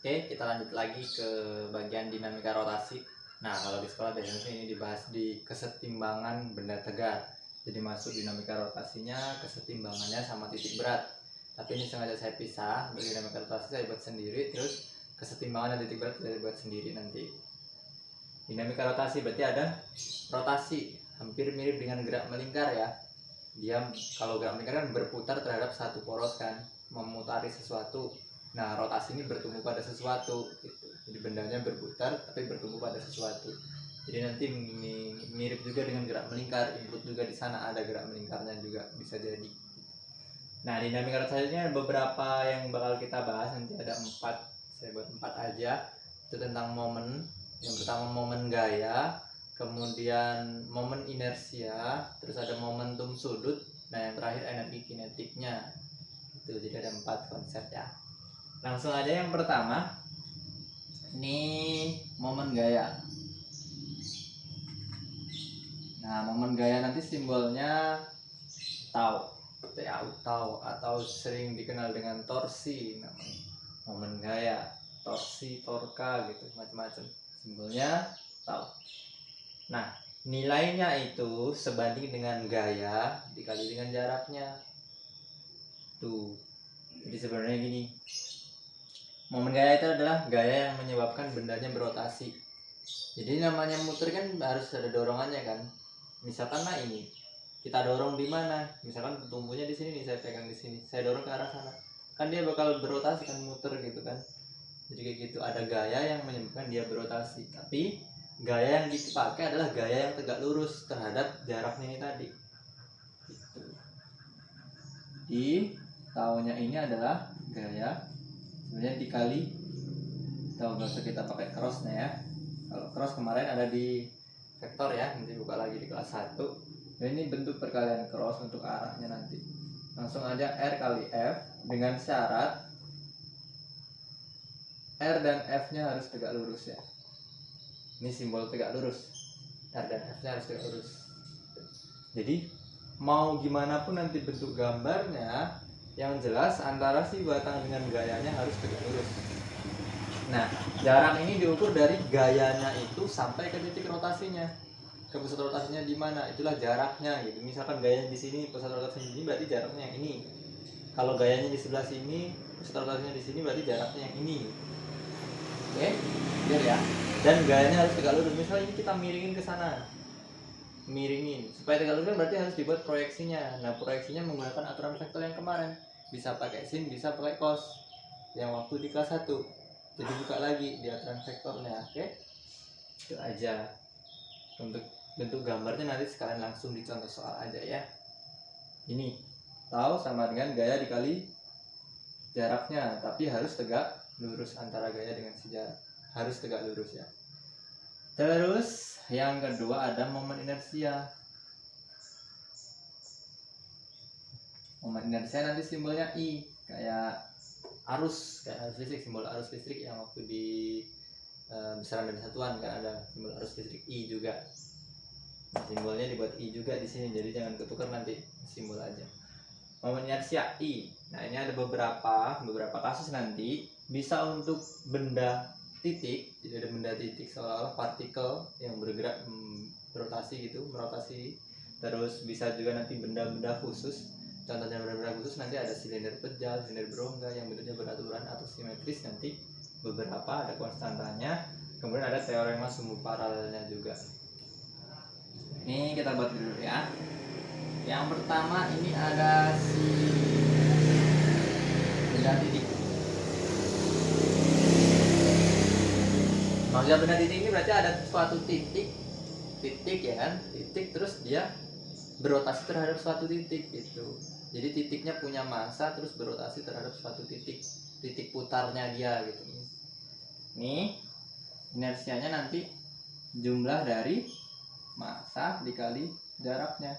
Oke, kita lanjut lagi ke bagian dinamika rotasi. Nah, kalau di sekolah biasanya sih ini dibahas di kesetimbangan benda tegar. Jadi masuk dinamika rotasinya, kesetimbangannya sama titik berat. Tapi ini sengaja saya pisah, untuk dinamika rotasi saya buat sendiri, terus kesetimbangan dan titik berat saya buat sendiri nanti. Dinamika rotasi berarti ada rotasi, hampir mirip dengan gerak melingkar ya. Dia kalau gerak melingkar kan berputar terhadap satu poros kan, memutari sesuatu. Nah, rotasi ini bertumbuh pada sesuatu gitu. Jadi bendanya berputar tapi bertumbuh pada sesuatu. Jadi nanti mirip juga dengan gerak melingkar, input juga di sana ada gerak melingkarnya juga bisa jadi. Nah, dinamika rotasi ini ada beberapa yang bakal kita bahas, nanti ada 4. Saya buat 4 aja. Itu tentang momen. Yang pertama momen gaya, kemudian momen inersia, terus ada momentum sudut, nah yang terakhir energi kinetiknya. Itu jadi ada 4 konsep ya. Langsung aja yang pertama, ini momen gaya. Nah, momen gaya nanti simbolnya tau, tau atau sering dikenal dengan torsi namanya. Momen gaya, torsi, torka gitu, macam-macam. Simbolnya tau. Nah, nilainya itu sebanding dengan gaya dikali dengan jaraknya. Tuh. Jadi sebenarnya gini, momen gaya itu adalah gaya yang menyebabkan bendanya berotasi. Jadi namanya muter kan harus ada dorongannya kan. Misalkan nah ini kita dorong di mana? Misalkan tumbuhnya di sini nih, saya pegang di sini, saya dorong ke arah sana. Kan dia bakal berotasi kan, muter gitu kan. Jadi kayak gitu, ada gaya yang menyebabkan dia berotasi. Tapi gaya yang dipakai adalah gaya yang tegak lurus terhadap jaraknya ini tadi. Gitu. Di tahunnya ini adalah gaya sebenarnya dikali, tahu nggak usah kita pakai crossnya ya. Kalau cross kemarin ada di vektor ya, nanti buka lagi di kelas 1. Nah, ini bentuk perkalian cross untuk arahnya nanti. Langsung aja R kali F dengan syarat R dan F nya harus tegak lurus ya. Ini simbol tegak lurus, R dan F nya harus tegak lurus. Jadi mau gimana pun nanti bentuk gambarnya, yang jelas antara si batang dengan gayanya harus tegak lurus. Nah, jarak ini diukur dari gayanya itu sampai ke titik rotasinya. Ke pusat rotasinya di mana? Itulah jaraknya gitu. Misalkan gayanya di sini, pusat rotasinya ini, berarti jaraknya yang ini. Kalau gayanya di sebelah sini, pusat rotasinya di sini, berarti jaraknya yang ini. Oke, biar ya. Dan gayanya harus tegak lurus. Misalnya ini kita miringin ke sana, miringin supaya tegak lurus berarti harus dibuat proyeksinya. Nah, proyeksinya menggunakan aturan vektor yang kemarin. Bisa pakai sin, bisa pakai cos. Yang waktu di kelas 1. Jadi buka lagi di aturan vektornya, oke? Itu aja. Untuk bentuk gambarnya nanti sekalian langsung dicontoh soal aja ya. Ini tahu sama dengan gaya dikali jaraknya, tapi harus tegak lurus antara gaya dengan si jarak. Harus tegak lurus ya. Terus yang kedua ada momen inersia. Momen inersia nanti simbolnya I, kayak arus listrik, simbol arus listrik yang waktu di besaran dan satuan kan ada simbol arus listrik I juga. Nah, simbolnya dibuat I juga di sini, jadi jangan ketukar nanti simbol aja. Momen inersia I. Nah, ini ada beberapa kasus nanti bisa untuk benda titik, jadi ada benda titik seolah-olah partikel yang bergerak berotasi gitu, merotasi. Terus bisa juga nanti benda-benda khusus. Contohnya benda-benda khusus nanti ada silinder pejal, silinder berongga yang bentuknya beraturan atau simetris, nanti beberapa ada konstantanya. Kemudian ada teorema sumbu paralelnya juga. Ini kita buat dulu ya. Yang pertama ini ada si benda titik. Maksudnya benda titik ini berarti ada suatu titik ya kan, titik terus dia berotasi terhadap suatu titik gitu. Jadi titiknya punya massa terus berotasi terhadap suatu titik putarnya dia gitu. Nih inersianya nanti jumlah dari massa dikali jaraknya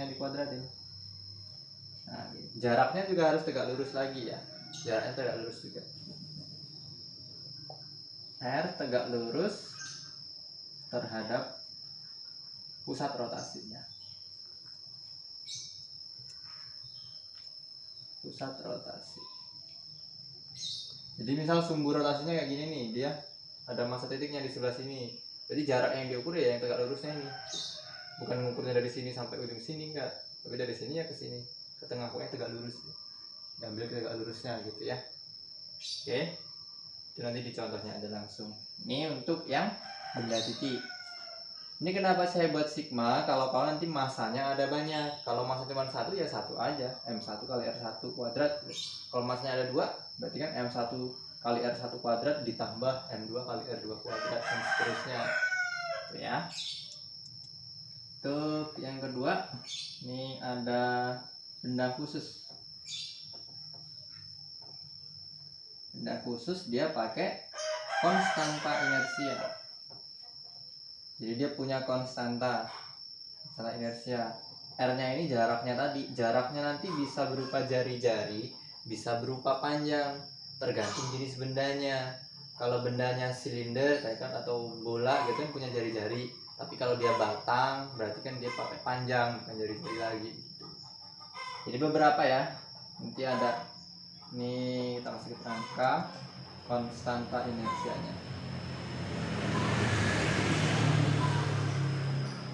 dikuadratin. Nah, jaraknya juga harus tegak lurus lagi ya, jaraknya tegak lurus juga. R tegak lurus terhadap pusat rotasinya. pusat rotasi. Jadi misal sumbu rotasinya kayak gini nih, dia ada masa titiknya di sebelah sini. Jadi jarak yang diukur ya yang tegak lurusnya ini. Bukan mengukurnya dari sini sampai ujung sini, enggak. Tapi dari sini ya ke sini, ke tengah, pokoknya tegak lurus. Diambil tegak lurusnya gitu ya. Oke. Itu nanti di contohnya ada langsung. Ini untuk yang benda titik. Ini kenapa saya buat sigma? Kalau nanti masanya ada banyak. Kalau masa cuma satu ya satu aja, M1 kali R1 kuadrat. Kalau masanya ada dua, berarti kan M1 kali R1 kuadrat ditambah M2 kali R2 kuadrat dan seterusnya. Itu ya. Untuk yang kedua, ini ada benda khusus. Benda khusus dia pakai konstanta inersia. Jadi dia punya konstanta masalah inersia. R-nya ini jaraknya tadi. Jaraknya nanti bisa berupa jari-jari, bisa berupa panjang, tergantung jenis bendanya. Kalau bendanya silinder kayak kan atau bola gitu kan punya jari-jari. Tapi kalau dia batang berarti kan dia pakai panjang, bukan jari-jari lagi. Jadi beberapa ya. Nanti ada ini kita kasih kerangka konstanta inersianya.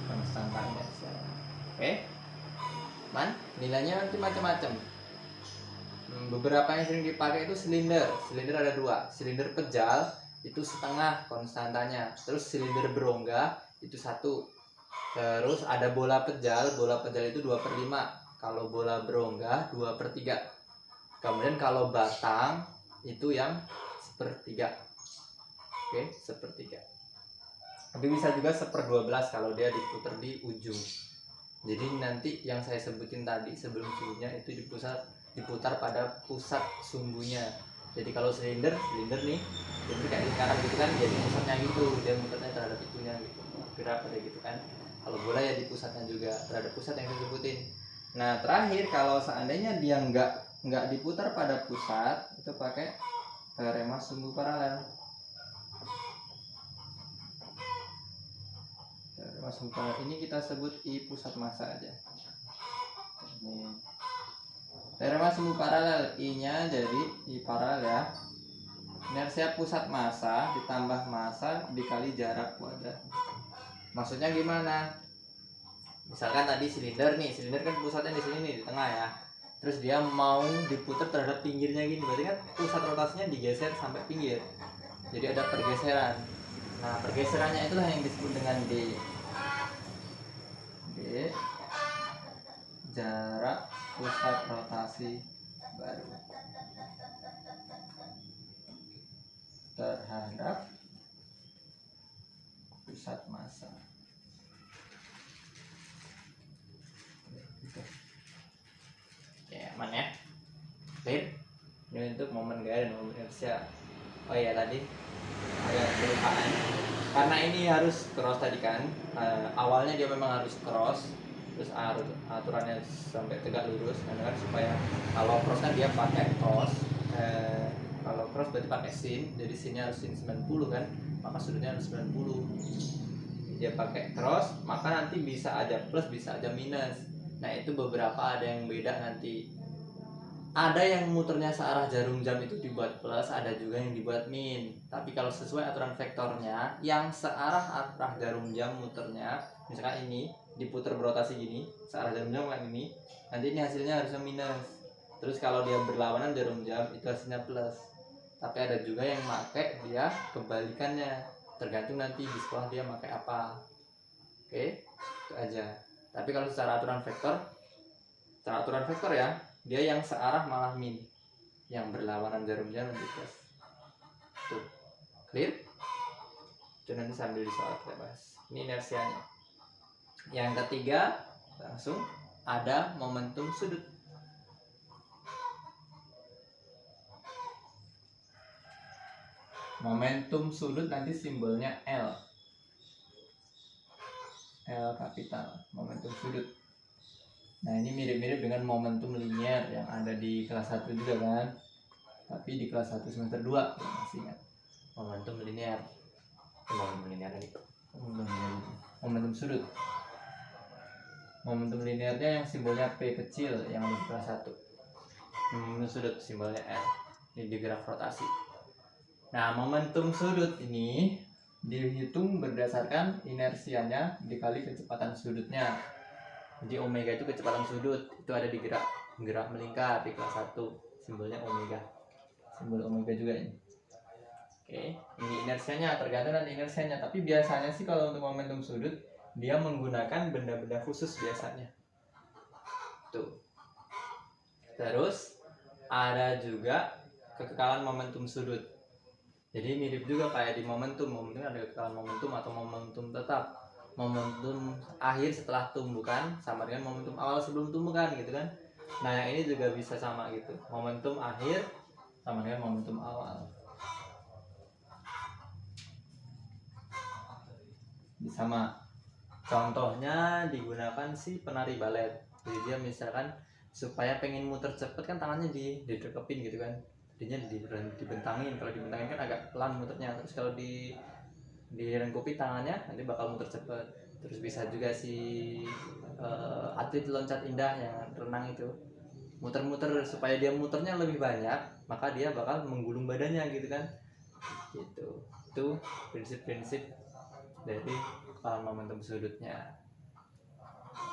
Konstanta inersia. Oke. Nilainya nanti macam-macam. Beberapa yang sering dipakai itu silinder. Silinder ada dua. Silinder pejal itu setengah konstantanya. Terus silinder berongga itu 1. Terus ada bola pejal. Bola pejal itu 2/5. Kalau bola berongga 2/3. Kemudian kalau batang itu yang 1/3. Oke, 1/3. Tapi bisa juga 1/12 kalau dia diputar di ujung. Jadi nanti yang saya sebutin tadi sebelum sumbunya itu diputar pada pusat sumbunya. Jadi kalau silinder nih, jadi kayak lingkaran gitu kan, jadi pusatnya gitu, dia muternya terhadap itunya gitu. Kira pada gitu kan. Kalau bola ya di pusatnya juga terhadap pusat yang saya sebutin. Nah terakhir kalau seandainya dia nggak diputar pada pusat, itu pakai teorema sumbu paralel. Ini kita sebut I pusat massa aja. Ini teorema sumbu paralel, I-nya jadi I paralel ya. Inersia pusat massa ditambah massa dikali jarak kuadrat. Maksudnya gimana? Misalkan tadi silinder nih, silinder kan pusatnya di sini nih di tengah ya. Terus dia mau diputar terhadap pinggirnya gini, berarti kan pusat rotasinya digeser sampai pinggir. Jadi ada pergeseran. Nah, pergeserannya itulah yang disebut dengan D. Jarak pusat rotasi baru terhadap pusat massa. Oke, aman ya. Clear? Ini untuk momen gaya dan momen inersia. Oh iya tadi agak kelupaan. Karena ini harus cross tadi kan. Awalnya dia memang harus cross. Terus aturannya sampai tegak lurus karena kan supaya kalau cross kan dia pakai cross. Kalau cross berarti pakai sin. Jadi sinnya harus sin 90 kan. Maka sudutnya harus 90. Dia pakai cross, maka nanti bisa aja plus, bisa aja minus. Nah, itu beberapa ada yang beda nanti. Ada yang muternya searah jarum jam itu dibuat plus, ada juga yang dibuat min. Tapi kalau sesuai aturan vektornya, yang searah arah jarum jam muternya, misalkan ini diputar berotasi gini, searah jarum jam kan ini, nanti ini hasilnya harusnya minus. Terus kalau dia berlawanan jarum jam itu hasilnya plus. Tapi ada juga yang pakai dia kebalikannya, tergantung nanti di sekolah dia pakai apa. Oke, itu aja. Tapi kalau secara aturan vektor ya, dia yang searah malah min, yang berlawanan jarum jam nanti plus. Tuh, clear? Itu nanti sambil di soal kita bahas. Ini inersianya. Yang ketiga, langsung ada momentum sudut. Momentum sudut nanti simbolnya L. L kapital, momentum sudut. Nah ini mirip-mirip dengan momentum linier yang ada di kelas 1 juga kan. Tapi di kelas 1 semester 2 masih ingat. Momentum linier. Momentum linier ini. Momentum sudut. Momentum linearnya yang simbolnya P kecil yang ada di kelas 1. momentum sudut simbolnya R. Ini digraf rotasi. Nah, momentum sudut ini dihitung berdasarkan inersianya dikali kecepatan sudutnya. Jadi omega itu kecepatan sudut, itu ada di gerak melingkar di kelas 1, simbolnya omega. Simbol omega juga ini. Oke, ini inersianya, tergantung dari inersianya. Tapi biasanya sih kalau untuk momentum sudut dia menggunakan benda-benda khusus biasanya. Tuh. Terus ada juga kekekalan momentum sudut. Jadi mirip juga kayak di momentum ada kekekalan momentum atau momentum tetap. Momentum akhir setelah tumbukan sama dengan momentum awal sebelum tumbukan gitu kan. Nah, yang ini juga bisa sama gitu. Momentum akhir sama dengan momentum awal. Sama. Contohnya digunakan si penari balet. Jadi dia misalkan supaya pengen muter cepet kan tangannya didekepin gitu kan. Jadinya dibentangin. Kalau dibentangin kan agak pelan muternya. Terus kalau direngkupi tangannya nanti bakal muter cepet. Terus bisa juga si atlet loncat indah yang renang itu muter-muter supaya dia muternya lebih banyak, maka dia bakal menggulung badannya gitu kan. Gitu. Itu prinsip-prinsip dari momentum sudutnya.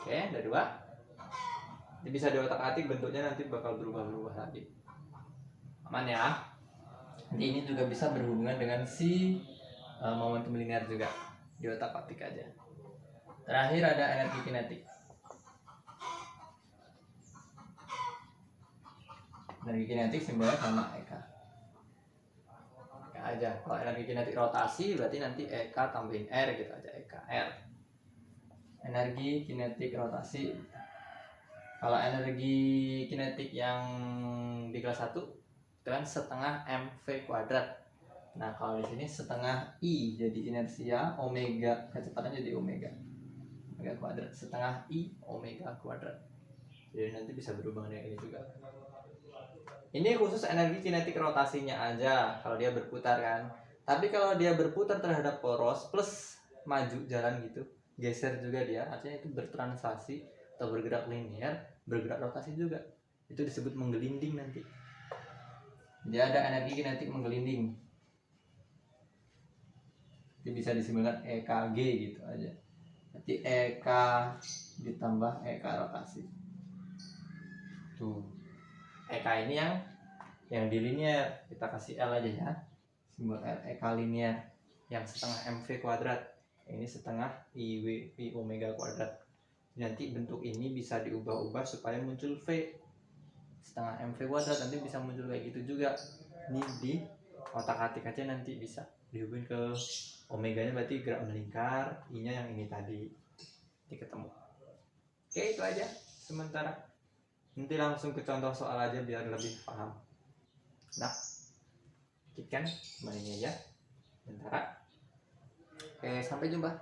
Oke, ada 2. Ini bisa diotak-atik, bentuknya nanti bakal berubah-ubah lagi. Aman ya. Nanti ini juga bisa berhubungan dengan si momentum linear juga. Diotak-atik aja. Terakhir ada energi kinetik. Energi kinetik simbolnya sama EK. EK aja. Kalau energi kinetik rotasi berarti nanti EK tambahin R gitu aja, EK R. Energi kinetik rotasi. Kalau energi kinetik yang di kelas 1 itu kan setengah mv kuadrat. Nah, kalau di sini setengah I jadi inersia, omega kecepatannya jadi omega kuadrat, setengah I omega kuadrat. Jadi nanti bisa berubah dengan ini juga. Ini khusus energi kinetik rotasinya aja kalau dia berputar kan. Tapi kalau dia berputar terhadap poros plus maju jalan gitu, geser juga dia, artinya itu bertranslasi atau bergerak linear, bergerak rotasi juga. Itu disebut menggelinding nanti. Jadi ada energi kinetik menggelinding. Itu bisa disimbolkan EKG gitu aja. Nanti EK ditambah EK rotasi. Tuh. EK ini yang di linear, kita kasih L aja ya. Simbol L, EK linear yang setengah mv kuadrat. Ini setengah I omega kuadrat. Nanti bentuk ini bisa diubah-ubah supaya muncul V. Setengah mv kuadrat nanti bisa muncul kayak gitu juga. Ini di otak-atik aja nanti bisa dihubungin ke omeganya, berarti gerak melingkar, I-nya yang ini tadi ketemu. Oke, itu aja sementara. Nanti langsung ke contoh soal aja biar lebih paham. Nah, kan kembali aja sementara. Oke, sampai jumpa.